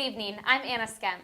evening. I'm Anna Skemp.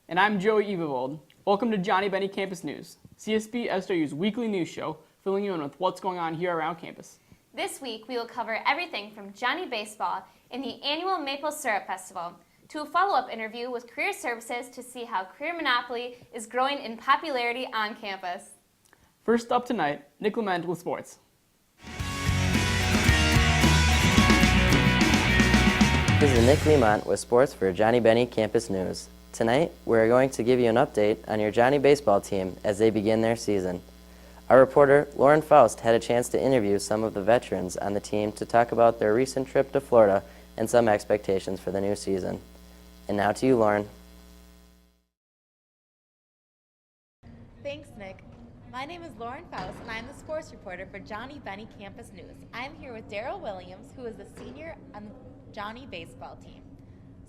And I'm Joey Evavold. Welcome to Johnnie Bennie Campus News, CSB SW's weekly news show, filling you in with what's going on here around campus. This week, we will cover everything from Johnnie Baseball and the annual Maple Syrup Festival to a follow-up interview with Career Services to see how Career Monopoly is growing in popularity on campus. First up tonight, Nick Lament with sports. This is Nick Lemont with sports for Johnnie Bennie Campus News. Tonight, we're going to give you an update on your Johnnie baseball team as they begin their season. Our reporter, Lauren Faust, had a chance to interview some of the veterans on the team to talk about their recent trip to Florida and some expectations for the new season. And now to you, Lauren. Thanks, Nick. My name is Lauren Faust, and I'm the sports reporter for Johnnie Bennie Campus News. I'm here with Daryl Williams, who is a senior on the Johnnie baseball team.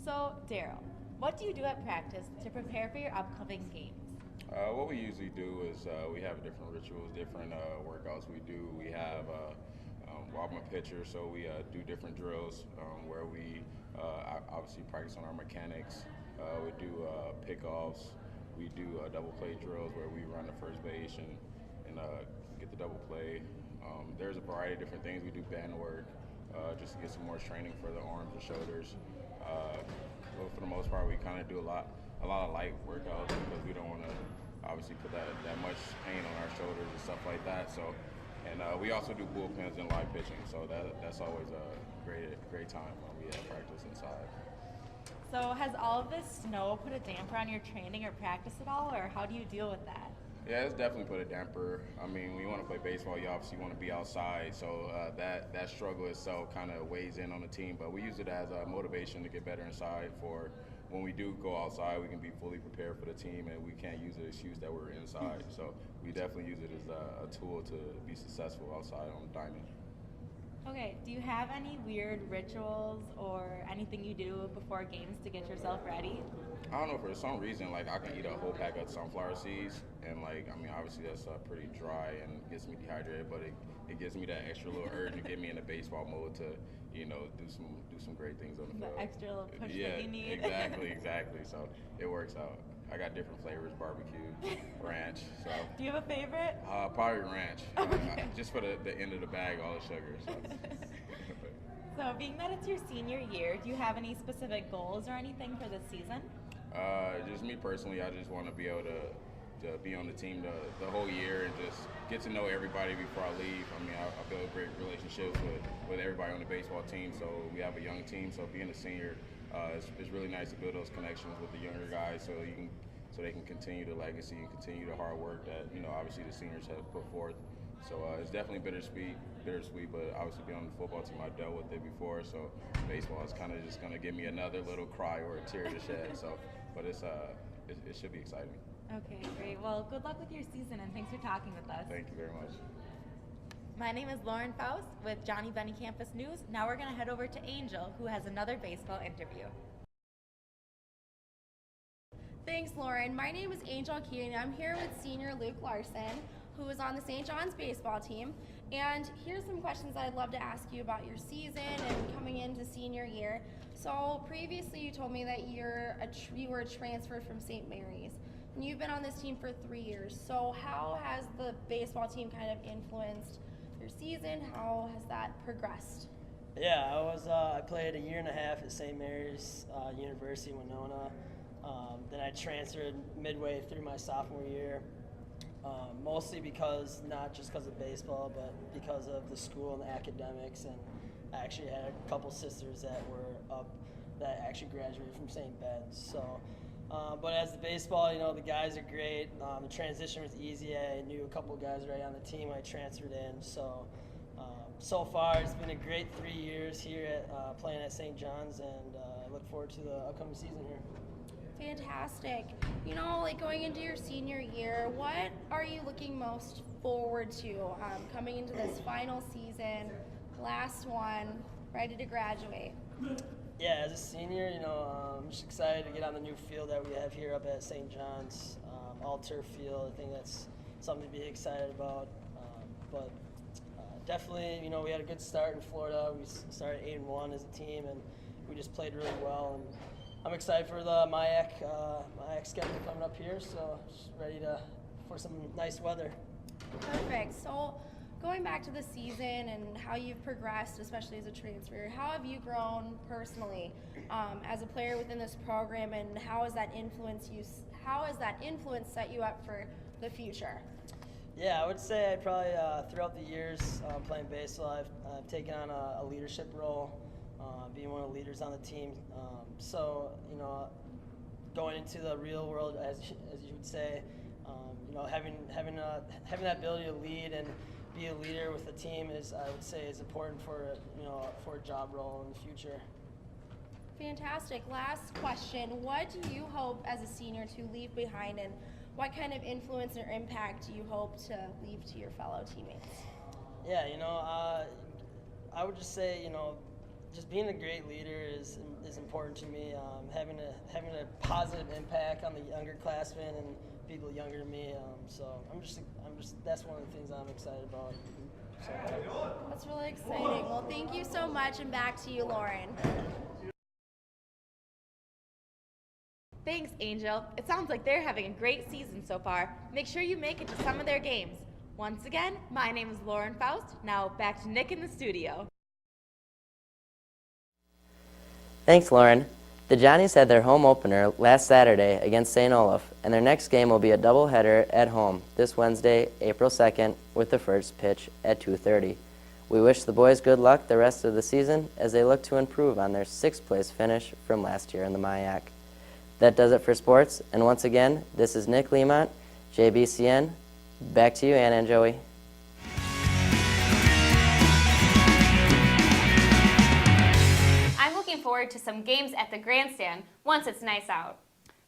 So, Daryl, what do you do at practice to prepare for your upcoming games? What we usually do is we have different rituals, different workouts we do. We have, well, I'm a pitcher, so we do different drills where we obviously practice on our mechanics. We do pickoffs. We do double play drills where we run the first base and get the double play. There's a variety of different things. We do band work just to get some more training for the arms and shoulders. But for the most part, we kind of do a lot of light workouts because we don't want to obviously put that much pain on our shoulders and stuff like that. So, and we also do bullpens and live pitching. So that's always a great time when we practice inside. So has all of this snow put a damper on your training or practice at all, or how do you deal with that? Yeah, it's definitely put a damper. I mean, when you want to play baseball, you obviously want to be outside, so that struggle itself kind of weighs in on the team. But we use it as a motivation to get better inside for when we do go outside, we can be fully prepared for the team, and we can't use the excuse that we're inside. So we definitely use it as a tool to be successful outside on the diamond. Okay, do you have any weird rituals or anything you do before games to get yourself ready? I don't know, for some reason, like I can eat a whole pack of sunflower seeds, and like, I mean, obviously that's pretty dry and gets me dehydrated, but it gives me that extra little urge to get me in the baseball mode to, you know, do some great things on the field. The extra little push Yeah, that you need. exactly. So it works out. I got different flavors: barbecue, ranch. So. Do you have a favorite? Probably ranch. Okay. Just for the end of the bag, all the sugar. So. So, being that it's your senior year, do you have any specific goals or anything for this season? Just me personally, I just want to be able to be on the team the whole year and just get to know everybody before I leave. I mean, I build great relationships with everybody on the baseball team, so we have a young team, so being a senior, it's really nice to build those connections with the younger guys so they can continue the legacy and continue the hard work that, you know, obviously the seniors have put forth. So it's definitely bittersweet, but obviously being on the football team, I've dealt with it before, so baseball is kind of just going to give me another little cry or a tear to shed. So, but it should be exciting. Okay, great. Well, good luck with your season, and thanks for talking with us. Thank you very much. My name is Lauren Faust with Johnnie Bennie Campus News. Now we're going to head over to Angel, who has another baseball interview. Thanks, Lauren. My name is Angel Keating. I'm here with senior Luke Larson, who is on the St. John's baseball team. And here's some questions I'd love to ask you about your season and coming into senior year. So previously you told me that you were transferred from St. Mary's. And you've been on this team for 3 years. So how has the baseball team kind of influenced your season? How has that progressed? Yeah, I played a year and a half at St. Mary's University, Winona. Then I transferred midway through my sophomore year, mostly not just because of baseball, but because of the school and the academics. And I actually had a couple sisters that were up that actually graduated from St. Ben's. So, but as the baseball, you know, the guys are great. The transition was easy. I knew a couple guys right on the team I transferred in. So far, it's been a great 3 years here at playing at St. John's, and I look forward to the upcoming season here. Fantastic. You know, like going into your senior year, what are you looking most forward to coming into this final season, last one, ready to graduate? Yeah, as a senior, you know, I'm just excited to get on the new field that we have here up at St. John's, all turf field. I think that's something to be excited about. But definitely, you know, we had a good start in Florida. We started 8-1 as a team, and we just played really well. And I'm excited for the MIAC schedule coming up here, so just ready for some nice weather. Perfect. So going back to the season and how you've progressed, especially as a transfer, how have you grown personally as a player within this program, and how has that influence set you up for the future? Yeah, I would say I probably throughout the years playing baseball, I've taken on a leadership role, being one of the leaders on the team. So going into the real world, as you would say, having that ability to lead and be a leader with the team I would say is important for a job role in the future. Fantastic. Last question. What do you hope as a senior to leave behind, and what kind of influence or impact do you hope to leave to your fellow teammates? Yeah, I would just say, just being a great leader is important to me. Having a positive impact on the younger classmen and people younger than me. So that's one of the things I'm excited about. So. That's really exciting. Well, thank you so much, and back to you, Lauren. Thanks, Angel. It sounds like they're having a great season so far. Make sure you make it to some of their games. Once again, my name is Lauren Faust. Now back to Nick in the studio. Thanks, Lauren. The Johnnies had their home opener last Saturday against St. Olaf, and their next game will be a doubleheader at home this Wednesday, April 2nd, with the first pitch at 2:30. We wish the boys good luck the rest of the season as they look to improve on their 6th place finish from last year in the MIAC. That does it for sports, and once again, this is Nick Lemont, JBCN. Back to you, Anna and Joey. I'm looking forward to some games at the grandstand once it's nice out.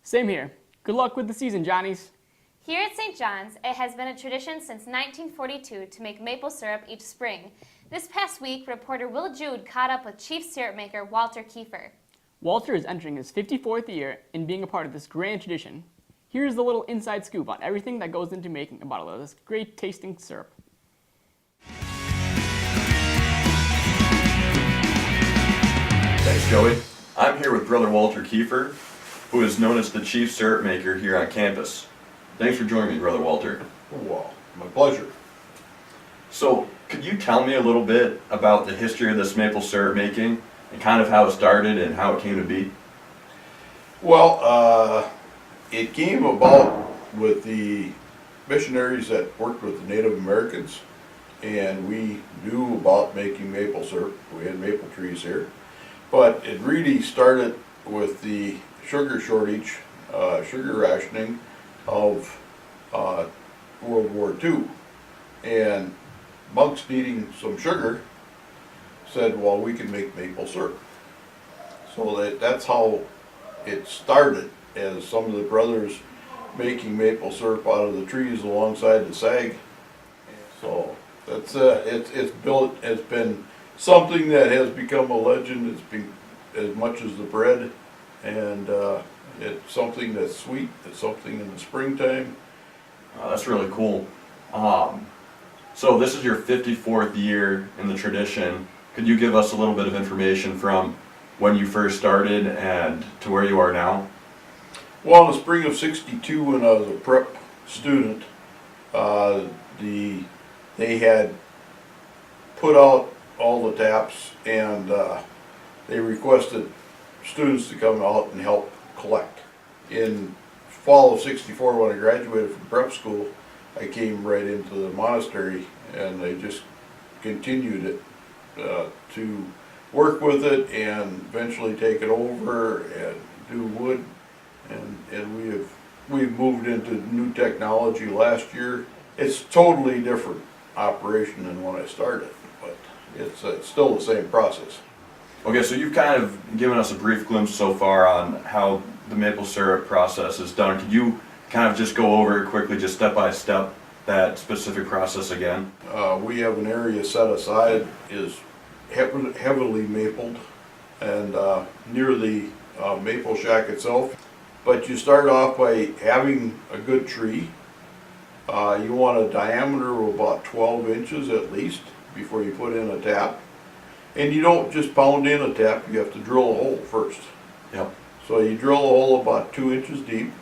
Same here. Good luck with the season, Johnnies. Here at St. John's, it has been a tradition since 1942 to make maple syrup each spring. This past week, reporter Will Jude caught up with chief syrup maker Walter Kiefer. Walter is entering his 54th year and being a part of this grand tradition. Here's the little inside scoop on everything that goes into making a bottle of this great tasting syrup. Thanks, Joey. I'm here with brother Walter Kiefer, who is known as the chief syrup maker here on campus. Thanks for joining me, brother Walter. Well, my pleasure. So, could you tell me a little bit about the history of this maple syrup making and kind of how it started and how it came to be? Well, it came about with the missionaries that worked with the Native Americans, and we knew about making maple syrup. We had maple trees here, but it really started with the sugar shortage, sugar rationing of World War II, and monks needing some sugar said, well, we can make maple syrup. So that's how it started, as some of the brothers making maple syrup out of the trees alongside the sag. So that's it's been something that has become a legend. It's been as much as the bread, and it's something that's sweet. It's something in the springtime. That's really cool. So this is your 54th year in the tradition. Could you give us a little bit of information from when you first started and to where you are now? Well, in the spring of '62, when I was a prep student, they had put out all the taps, and they requested students to come out and help collect. In fall of '64, when I graduated from prep school, I came right into the monastery, and they just continued it to work with it and eventually take it over and do wood. And we've moved into new technology last year. It's totally different operation than when I started, but it's still the same process. Okay, so you've kind of given us a brief glimpse so far on how the maple syrup process is done. Could you kind of just go over it quickly, just step by step, that specific process again? We have an area set aside, is heavily mapled, and near the maple shack itself. But you start off by having a good tree. You want a diameter of about 12 inches at least before you put in a tap. And you don't just pound in a tap, you have to drill a hole first. Yep. So you drill a hole about 2 inches deep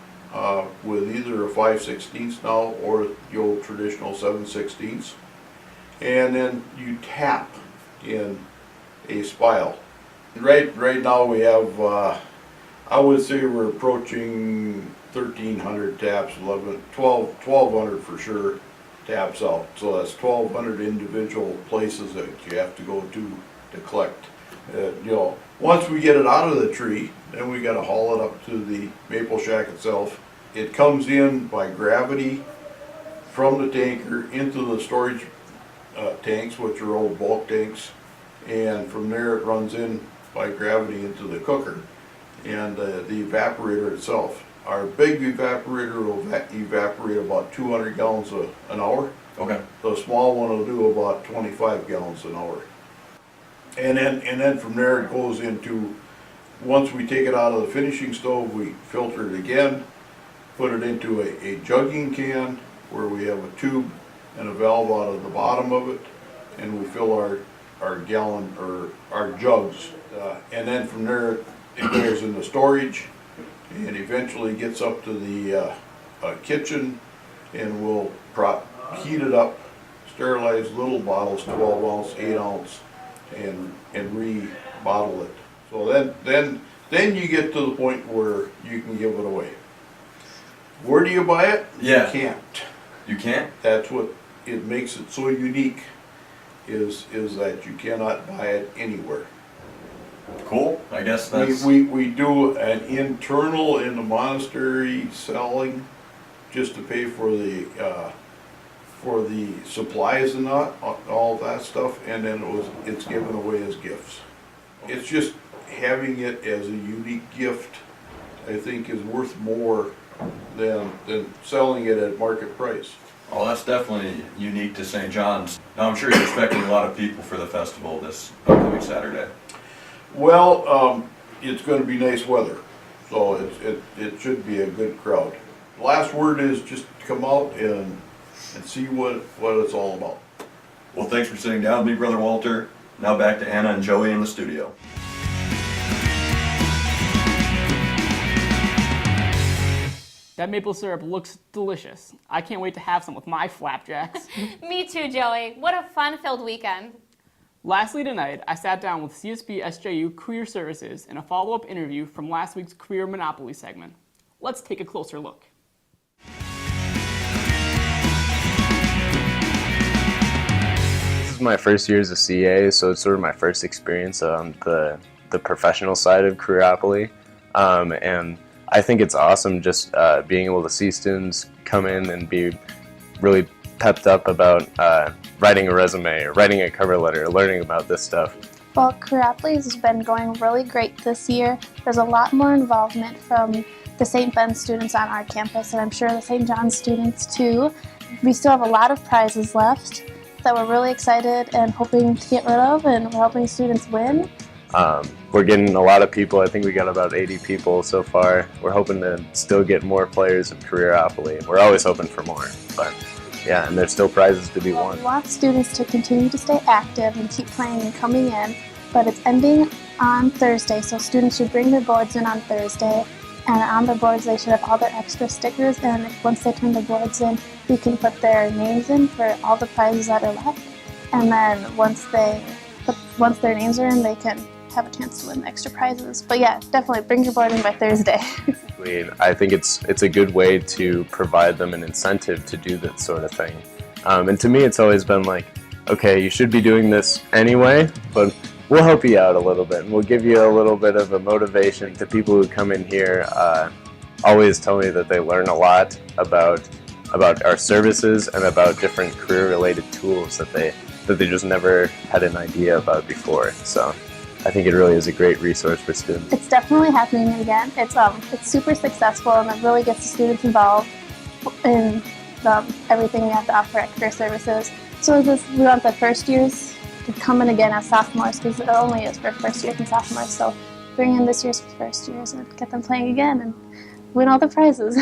with either a 5/16 now or the old traditional 7/16, and then you tap in a spile. Right now we have, I would say we're approaching 1,300 taps, 1,200 for sure taps out. So that's 1,200 individual places that you have to go to collect. Once we get it out of the tree, then we got to haul it up to the maple shack itself. It comes in by gravity from the tanker into the storage tanks, which are old bulk tanks, and from there it runs in by gravity into the cooker and the evaporator itself. Our big evaporator will evaporate about 200 gallons an hour. Okay. The small one will do about 25 gallons an hour. And then from there it goes into, once we take it out of the finishing stove, we filter it again, put it into a jugging can where we have a tube and a valve out of the bottom of it, and we fill our gallon or our jugs. And then from there it goes into storage and eventually gets up to the kitchen, and we'll heat it up, sterilize little bottles, 12 ounce, 8 ounce, and re-bottle it. So then you get to the point where you can give it away. Where do you buy it? Yeah. You can't. You can't? That's what it makes it so unique, is that you cannot buy it anywhere. Cool. I guess that's... We do an internal in the monastery selling just to pay for the supplies and all that stuff, and then it's given away as gifts. It's just having it as a unique gift, I think, is worth more than selling it at market price. Oh, that's definitely unique to St. John's. Now, I'm sure you're expecting a lot of people for the festival this upcoming Saturday. Well, it's going to be nice weather, so it should be a good crowd. Last word is just come out and see what it's all about. Well, thanks for sitting down with me, Brother Walter. Now back to Anna and Joey in the studio. That maple syrup looks delicious. I can't wait to have some with my flapjacks. Me too, Joey. What a fun-filled weekend. Lastly tonight, I sat down with CSB SJU Career Services in a follow-up interview from last week's Career Monopoly segment. Let's take a closer look. This is my first year as a CA, so it's sort of my first experience on the professional side of Careeropoly. And I think it's awesome just being able to see students come in and be really pepped up about writing a resume, or writing a cover letter, or learning about this stuff. Well, Careeropoly has been going really great this year. There's a lot more involvement from the St. Ben students on our campus, and I'm sure the St. John's students too. We still have a lot of prizes left that we're really excited and hoping to get rid of, and we're hoping students win. We're getting a lot of people. I think we got about 80 people so far. We're hoping to still get more players of Careeropoly. We're always hoping for more, but yeah, and there's still prizes to be won. We want students to continue to stay active and keep playing and coming in, but it's ending on Thursday, so students should bring their boards in on Thursday, and on the boards they should have all their extra stickers, and once they turn the boards in, we can put their names in for all the prizes that are left, and then once their names are in, they can have a chance to win the extra prizes. But yeah, definitely bring your board in by Thursday. I think it's a good way to provide them an incentive to do that sort of thing. And to me, it's always been like, okay, you should be doing this anyway, but we'll help you out a little bit, and we'll give you a little bit of a motivation. To people who come in here always tell me that they learn a lot about our services and about different career-related tools that they just never had an idea about before. So I think it really is a great resource for students. It's definitely happening again. It's super successful, and it really gets the students involved in everything we have to offer at Career Services. So we want the first years to come in again as sophomores, because it only is for first years and sophomores. So bring in this year's first years and get them playing again and win all the prizes.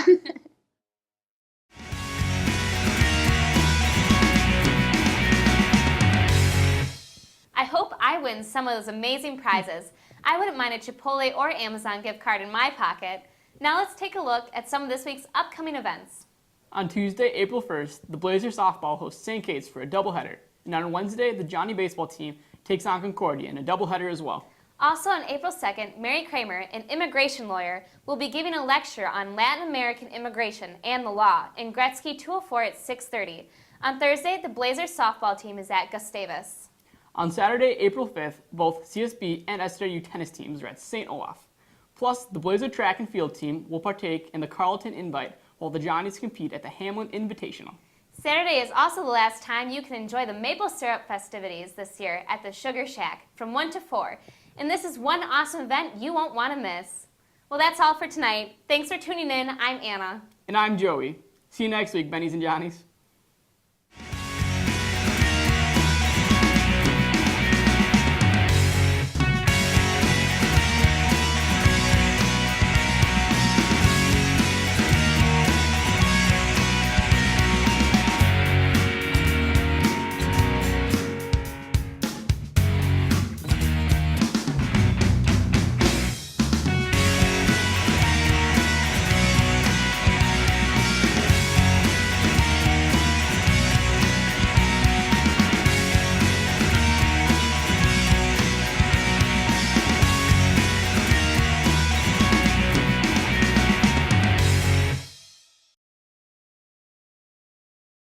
I hope I win some of those amazing prizes. I wouldn't mind a Chipotle or Amazon gift card in my pocket. Now let's take a look at some of this week's upcoming events. On Tuesday, April 1st, the Blazer softball hosts St. Kate's for a doubleheader. And on Wednesday, the Johnnie baseball team takes on Concordia in a doubleheader as well. Also on April 2nd, Mary Kramer, an immigration lawyer, will be giving a lecture on Latin American immigration and the law in Gretzky 204 at 6:30. On Thursday, the Blazers softball team is at Gustavus. On Saturday, April 5th, both CSB and SWU tennis teams are at St. Olaf. Plus, the Blazer track and field team will partake in the Carleton Invite while the Johnnies compete at the Hamlin Invitational. Saturday is also the last time you can enjoy the maple syrup festivities this year at the Sugar Shack from 1 to 4. And this is one awesome event you won't want to miss. Well, that's all for tonight. Thanks for tuning in. I'm Anna. And I'm Joey. See you next week, Bennies and Johnnies.